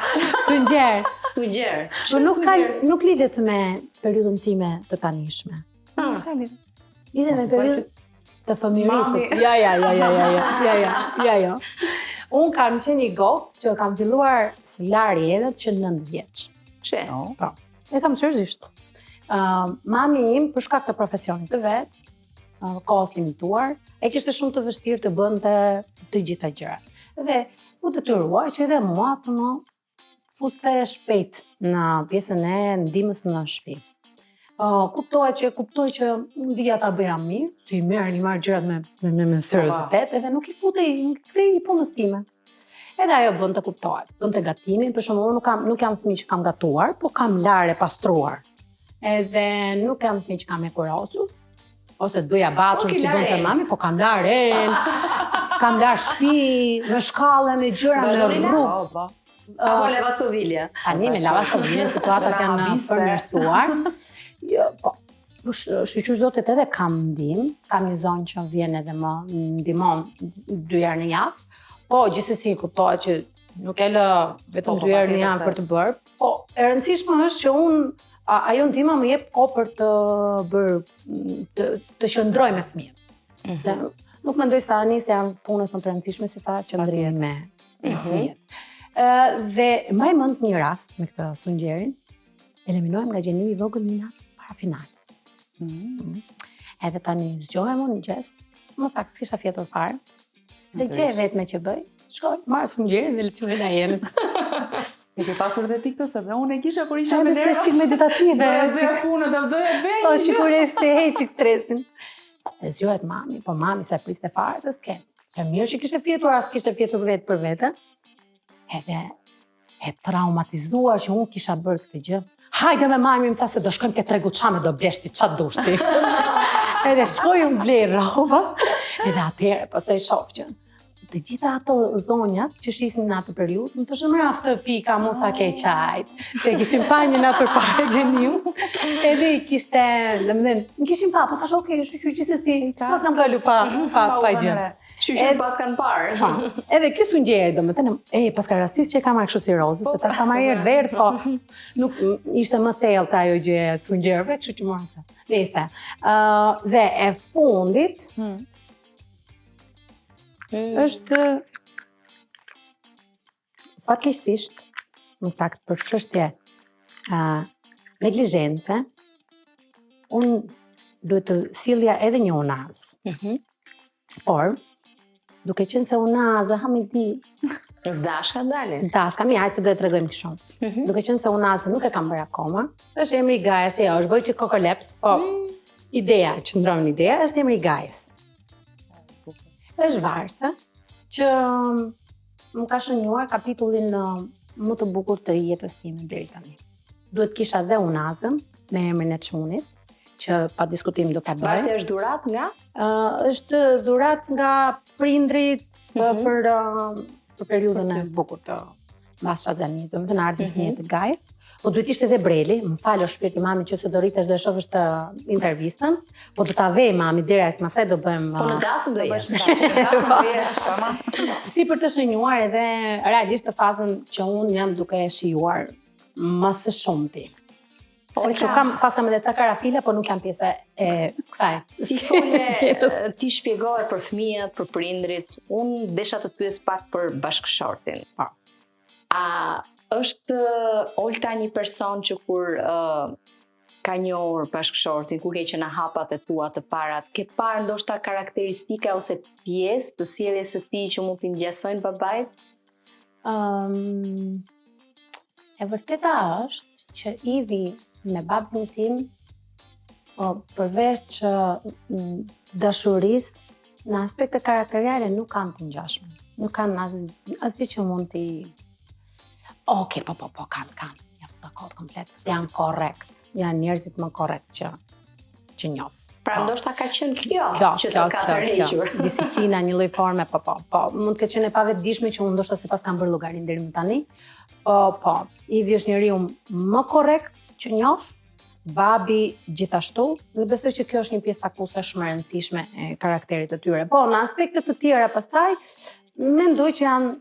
Sugjer. Sugjer. Po nuk lidhet me periudhën time të tanishme. Lidhet me periudhën të fëmijërisë. Ja. Unë kam qenë një gocë që kam filluar së larë herët që 9 vjeç. She. Po. E kam seriozisht. Mami im për shkak të profesionit të vet, kohës limituar, e kishte shumë të vështirë të bënte të gjitha gjërat. Dhe u detyruar që edhe mua të më fuste shpejt në pjesën e ndihmës në shtëpi. Kuptoj që ndija ta bëja mirë, si i marr gjërat me seriozitet, edhe nuk i kthej i punës time. Edhe ajo bën të kuptohet, bën të gatimin, për shembull nuk jam fëmijë që kam gatuar, po kam larë e pastruar. Edhe nuk jam fëmijë që kam e kurosur, ose të bëja baçur si bën të mami, po kam larë, kam larë shtëpi, me shkallë, me gjëra, me rrugë. Apo lavastovilja. Tani me lavastoviljen situatat janë përmirësuar. Jo, po. Shqyqyr zotit edhe kam ndim, kam një zonë që vjen edhe më ndimon 2 herë në javë, po gjithsesi kuptohet që nuk e lë vetëm 2 herë në javë për të bërë, po e rëndësishme është që ajo ndihma më jep kohë për të bërë të qëndroj me fëmijët. Se nuk mendoj se tani se janë punët më të rëndësishme se sa qëndrimi me fëmijët. Dhe mbaj mend një rast me këtë sungjerin, eliminohem nga gjenimi i vogël minut para finales. Edhe tani zgjohem unë në gjes, mos saktë kisha fjetur fare. Dhe gjë vetme që bëj, shkoj, marr sungjerin dhe lëfilloj na jenit. E ke pasur dhe ti këtë, se dhe unë e kisha kur isha me Nëse çik meditative, çik punë, do bëj vetë. po sigurisht se heq stresin. E zgjohet mami, po mami sa priste fare të s'ke. Se mirë që kishte fjetur, as kishte fjetur vetë për vete. Edhe e traumatizuar që unë kisha bërë këtë gjë. Hajde me mami, më tha se do shkojmë ke tregu çame do blesh ti ç'a dushti. Edhe shkoj unë blej rroba. Edhe atëherë pastaj shoh që të gjitha ato zonjat që shisnin në atë periudhë, më thoshin mraf të pika musa ke çaj. Se kishim pa një natër parë gjeniu. Edhe kishte, domethënë, më kishin pa, po thash okay, shoqë gjithsesi, pas kam kalu pa gjë. Shqyqyr pas kanë parë. Edhe ky sungjer, domethënë, paska rastisë që e kam marrë kështu si rozë, se tash ta marrë verdh, po nuk ishte më thellë ajo gjë e sungjerve, kështu që morëm. Nëse. Dhe e fundit është fatkeqësisht, më saktë për çështje neglizhence, unë duhet të sillja edhe një unaz. Por duke qenë se unaza, Hamidi, Zdashka dalin. Zdashka, mi hajtë se do e tregojmë kështu. Duke qenë se unaza nuk e kam bërë akoma, është emri i gajës, jo, është bëjë që kokoleps, po ideja, që ndronë ideja, është emri i gajës. Është varse që më ka shënjuar kapitullin më të bukur të jetës time deri tani. Duhet kisha dhe unazën me emrin e çunit, që pa diskutim do ta bëj. Varse është dhurat nga? Është dhurat nga prindrit për periudhën e bukur të mbas Shazanizëm, të ardhjes një të gajës. Po duhet ishte edhe breli, më falë shpirti mami që se do rritesh do e shohësh të intervistën, po do ta vej mami direkt, masaj do bëjmë... Po në dasëm do jesh. Si për të shënjuar edhe realisht të fazën që unë jam duke shijuar më së shumti. Pas kam edhe ca karafile, po nuk jam pjesë e kësaj. Si fole ti shpjegohet për fëmijët, për prindrit, unë desha të pyes pak për bashkëshortin. A është Olta një person që kur ka njohur bashkëshortin, kur ke qenë hapat e tua të parat, ke parë ndoshta karakteristika ose pjesë të sjelljes së tij që mund t'i ndjesojnë babait? E vërteta është që Ivi me babën tim, përveç dashurisë në aspekte karakteriale nuk kanë të ngjashme. Nuk kanë asgjë që mund t'i Okej, po, kanë. Janë dakord komplet. Janë korrekt. Janë njerëzit më korrekt që njoh. Pra ndoshta ka qenë kjo që të ka tërhequr. Disiplina një lloj forme, po. Mund të ketë qenë e pavetëdijshme që unë ndoshta se pas kam bërë llogarin deri më tani. Po. Ivi është njeriu më korrekt që njoh. Babi gjithashtu, dhe besoj që kjo është një pjesë takuese shumë e rëndësishme e karakterit të tyre. Po, në aspekte të tjera pastaj, mendoj që janë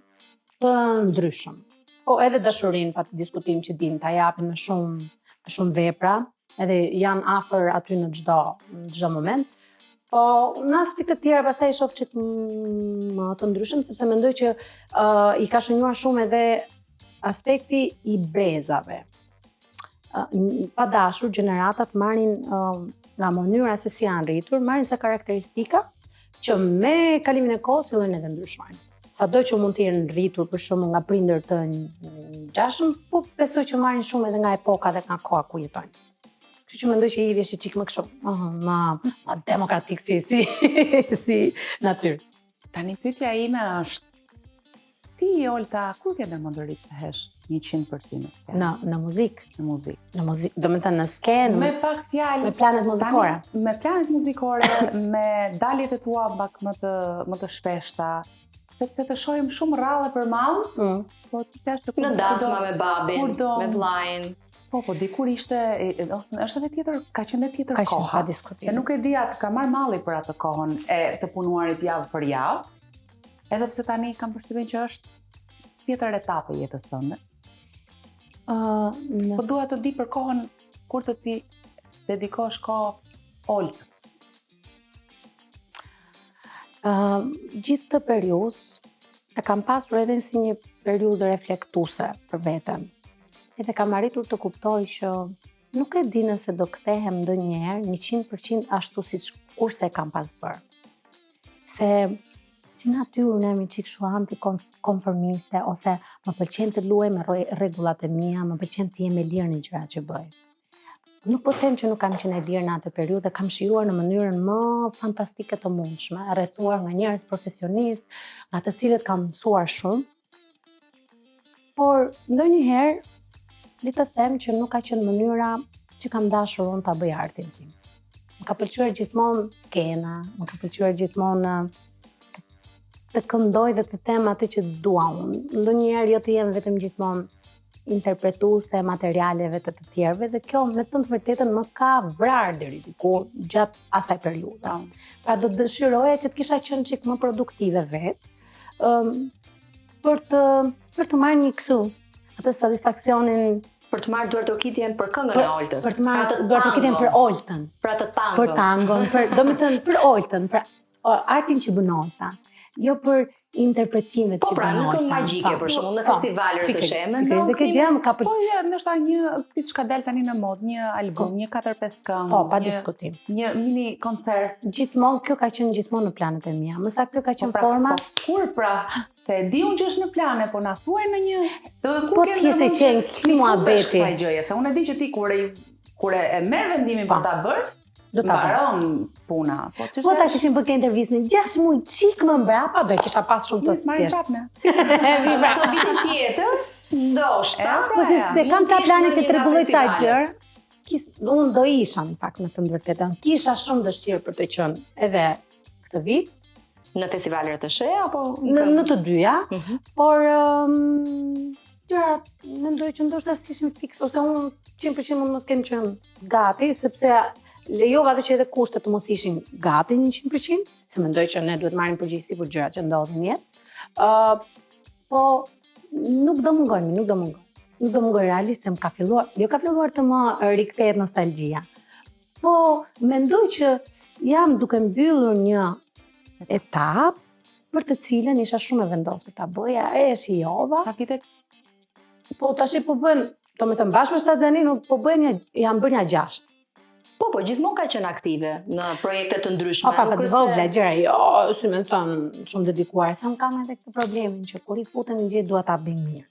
të ndryshëm. Po edhe dashurin pa të diskutim që din ta japin me shumë vepra, edhe janë afër aty në çdo moment. Po në aspekte të tjera pastaj shoh që më të ndryshëm, sepse mendoj që i ka shënjuar shumë edhe aspekti i brezave. Pa dashur, gjeneratat marrin nga mënyra se si janë rritur, marrin sa karakteristika që me kalimin e kohës fillojnë edhe ndryshojnë. Sado që mund të jenë rritur për shembull nga prindër të ngjashëm, po besoj që marrin shumë edhe nga epoka dhe nga koha ku jetojnë. Kështu që mendoj që Ivi është çik më kështu, më demokratik si natyrë. Tani pyetja ime është, ti Olta, kur ke ndërmendur të hesh 100% në muzikë? Në muzikë. Do të thënë në skenë, me pak fjalë, me planet muzikore. Me planet muzikore, me daljet e tua pak më të shpeshta. Sepse të shohim shumë rradhe për mall, po ti thash që në dasma me babin, me vllajin. Po, dikur ishte, është edhe tjetër, ka qenë edhe tjetër koha. Pa diskutim. E nuk e di atë, ka marrë malli për atë kohën e të punuarit javë për javë, edhe pse tani kam përshtypjen që është tjetër etapë e jetës tënde. Po dua të di për kohën kur të ti dedikosh kohë Oltës. Gjithë të periudhë e kam pasur edhe si një periudhë reflektuese për veten. Edhe kam arritur të kuptoj që nuk e di nëse do kthehem ndonjëherë 100% ashtu siç kurse kam pas bërë. Se si natyrë unë jam një çik kështu antikonformiste ose më pëlqen të luaj me rregullat e mia, më pëlqen të jem e lirë në gjërat që bëj. Nuk po them që nuk kam qenë e lirë në atë periudhë, kam shijuar në mënyrën më fantastike të mundshme, rrethuar nga njerëz profesionistë, nga të cilët kam mësuar shumë. Por ndonjëherë le të them që nuk ka qenë mënyra që kam dashur unë ta bëj artin tim. Më ka pëlqyer gjithmonë skena, më ka pëlqyer gjithmonë të këndoj dhe të them atë që dua unë. Ndonjëherë jo të jem vetëm gjithmonë interpretuese materialeve të tjerëve dhe kjo me të vërtetën më ka vrarë deri diku gjatë asaj periudhe. Pra do dëshiroja që të kisha qenë çik më produktive vetë, për të marrë një kështu atë satisfaksionin për të marrë duartokitjen për këngën e Oltës. Për të marrë duartokitjen për Oltën. Për atë tangon. Për tangon, domethënë për Oltën, për artin që bën Olta. Jo për interpretimet që bën Olta. Po pra, nuk është magjike për shembull në festivalet të shemë. Dhe kjo gjë më ka Po ndoshta një siç ka dalë tani në mod, një album, një 4-5 këngë. Po, pa diskutim. Një mini koncert. Gjithmonë kjo ka qenë gjithmonë në planet e mia. Më saktë kjo ka qenë forma. Kur pra? Se e di unë që është në plane, po na thuaj në një... Po t'kishte qenë ky muhabeti. Se unë e di që ti kur e merr vendimin për ta bërë, do ta mbaron puna. Po ta kishim bërë intervistën 6 muaj çik më mbrapa, do e kisha pas shumë të thjeshtë. Pra të vitin tjetër, ndoshta. Po se kam ta plane që t'rregulloj ca gjëra. Unë do isha në fakt në të vërtetën. Kisha shumë dëshirë për të qenë edhe këtë vit. Në festivalet të shea, apo? Në të dyja, por gjërat mendoj që ndoshta s'ishin fiks, ose unë 100% mund mos kem qenë gati, sepse lejova dhe që edhe kushtet të mos ishin gati 100%, se mendoj që ne duhet marrim përgjegjësi për gjërat që ndodhin në jetë. Po nuk do mungoj realisht se më ka filluar të më rikthehet nostalgjia. Po mendoj që jam duke mbyllur një etap për të cilën isha shumë e vendosur ta bëja, e shijova. Sa vite? Po tash po bën, domethënë bashkë me Shtazhanin po jam bërë 6. Po, gjithmonë ka qenë aktive në projekte të ndryshme. Pa të vogla gjëra, jo, si më thon, shumë dedikuar. Sa më kam edhe këtë problemin që kur I futem në gjë dua ta bëj mirë.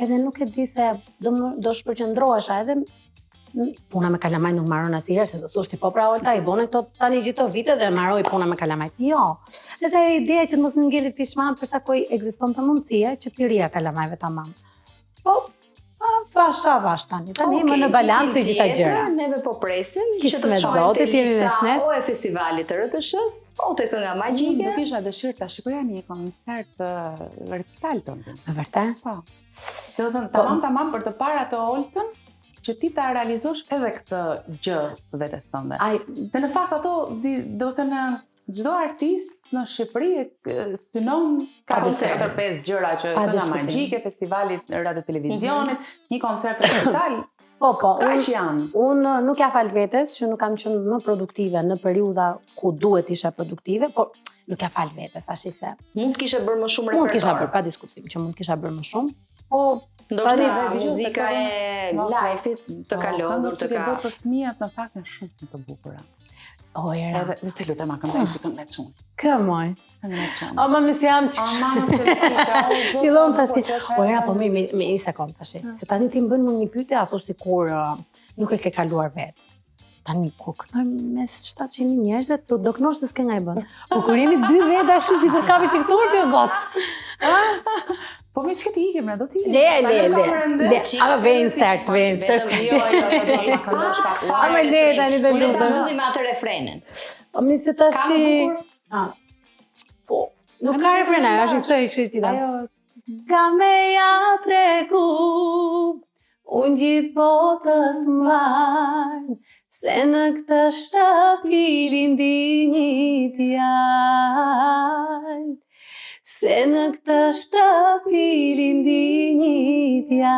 Edhe nuk e di se do shpërqendrohesha edhe puna me kalamaj nuk mbaron asnjëherë, se do thoshti po pra Olta I bone këto tani gjithë vite dhe mbaroi puna me kalamajt. Jo. Është ajo ideja që të mos ngeli pishman përsa kohë ekzistonte mundësia që të rria kalamajve tamam. Po vash tani. Tani më në balancë të gjitha gjëra. Neve po presim që të me shohim Zotit jemi me shnet. O e festivalit të RTS-s, o të kënga magjike. Do kisha dëshirë ta shikoja një koncert recital tonë. Me vërtet? Po. Do të thënë tamam për të parë atë Oltën, që ti ta realizosh edhe këtë gjë vetes tënde. Se në fakt ato do të thënë çdo artist në Shqipëri synon ka 4-5 gjëra që kënga magjike, festivalit radio televizionit, një koncert recital. Po, unë nuk ja fal vetes që nuk kam qenë më produktive në periudha ku duhet isha produktive, por nuk ja fal vetes, tash se mund të kishe bërë më shumë repertor. Mund kisha bërë pa diskutim që mund kisha bërë më shumë. Po ndoshta muzika e live-it të kalodhur të ka. Për fëmijët në fakt janë shumë të bukura. Era. Edhe të lutem këndoj çikën me çun. Këmoj. Me çun. O më jam çik. Fillon tash. Era po me një sekond tash. Se tani ti më bën një pyetje ashtu sikur nuk e ke kaluar vet. Tani kur kënoj mes 700 njerëzve, do kënosh të s'ke nga I bën. Po kur jemi 2 veta ashtu sikur kapi çik turpi o gocë. Po me që ti ikim, do t'i ikim. Le, ama vejnë sert. Ama le, tani dhe lutem. Unë ta mbyllim atë refrenin. Po mi se tash... Po, nuk ka refrena, është I shqit qita. Ka me ja tregu, unë gjithë botës marë, se në këtë shtëpi lindi një djalë. Se në këtë shtëpi lindi një djalë.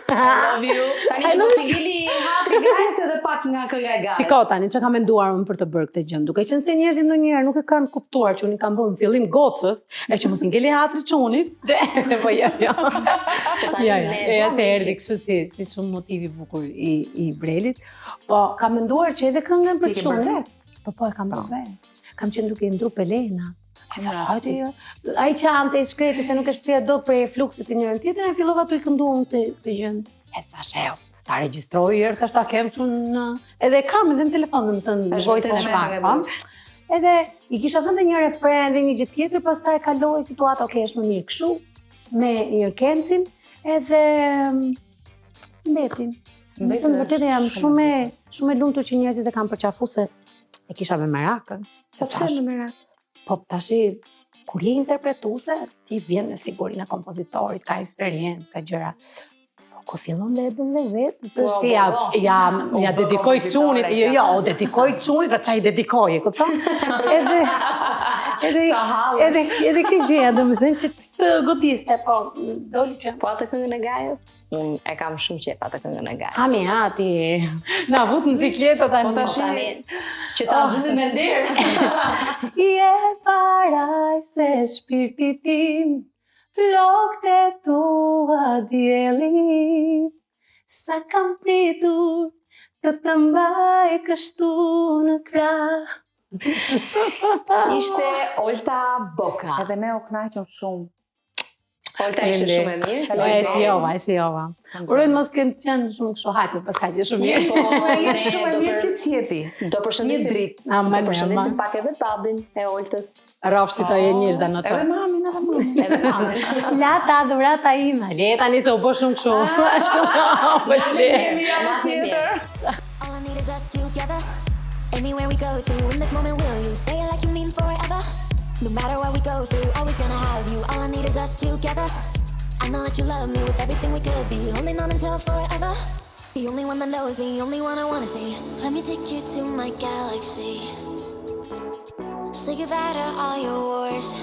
I love you. Tani që po singili hatri gajës edhe pak nga kënga e gajës. Shiko tani, që kam menduar unë për të bërë këtë gjë, duke qenë se njerëzit ndonjëherë nuk e kanë kuptuar që unë i kam bërë në fillim gocës, e që mos ngeli hatri çunit, po jo. Ja se erdhi kështu si shumë motivi bukur i Brelit, po kam menduar që edhe këngën për çunit. Po e kam bërë vetë. Kam qenë duke i ndru Pelena. Ai qante i shkreti se nuk e shtria dot për refluksit të njërën tjetër, e fillova tu i këndu unë të gjën. E thash, ta regjistroj herë, thash ta kem në... Edhe kam edhe në telefon, në mësën në voice në shpak. Edhe i kisha thënë një refren dhe një gjë tjetër, pastaj e kaloi situata, okay, është më mirë kështu, me Irkencin, edhe mbetin. Mbetën vërtet jam shumë e lumtur që njerëzit e kanë përqafu se e kisha me merakën. Se pse me merakë? Po tashi, kur je interpretuse, ti vjen me sigurinë e kompozitorit, ka eksperiencë, ka gjëra. Po kur fillon le bën dhe vetë, është ja dedikoj çunit, jo, dedikoj çunit, pra çaj dedikoj, e kupton? Edhe kjo gjëja, domethënë që të godiste, po doli që po atë këngën e gajës. Unë e kam shumë qef atë këngën e gajës. Ami, ti na vut në bicikleta tani. Po tani që ta vëzë me nderë. Je paraj se shpirti tim, flokët e tua diellit, sa kam pritur të të mbaj kështu në krah. Ishte Olta Boka. Edhe ne u kënaqëm shumë. Olta ishte shumë e mirë. E shijova. Urojnë mos kënë qenë shumë kështu hajtë, pas ka që shumë mirë. Shumë e mirë si qjeti. Do përshëndesim pak edhe babin e Oltës. Rafshi të e njështë da në të. Edhe mamin. Lata, dhurata ima. Leta një të u po shumë kështu. All I need is us together. Anywhere we go to, in this moment will you say it like you mean forever? No matter what we go through, always gonna have you. All I need is us together. I know that you love me with everything we could be, holding on until forever. The only one that knows me, only one I wanna see. Let me take you to my galaxy. Say goodbye to all your wars.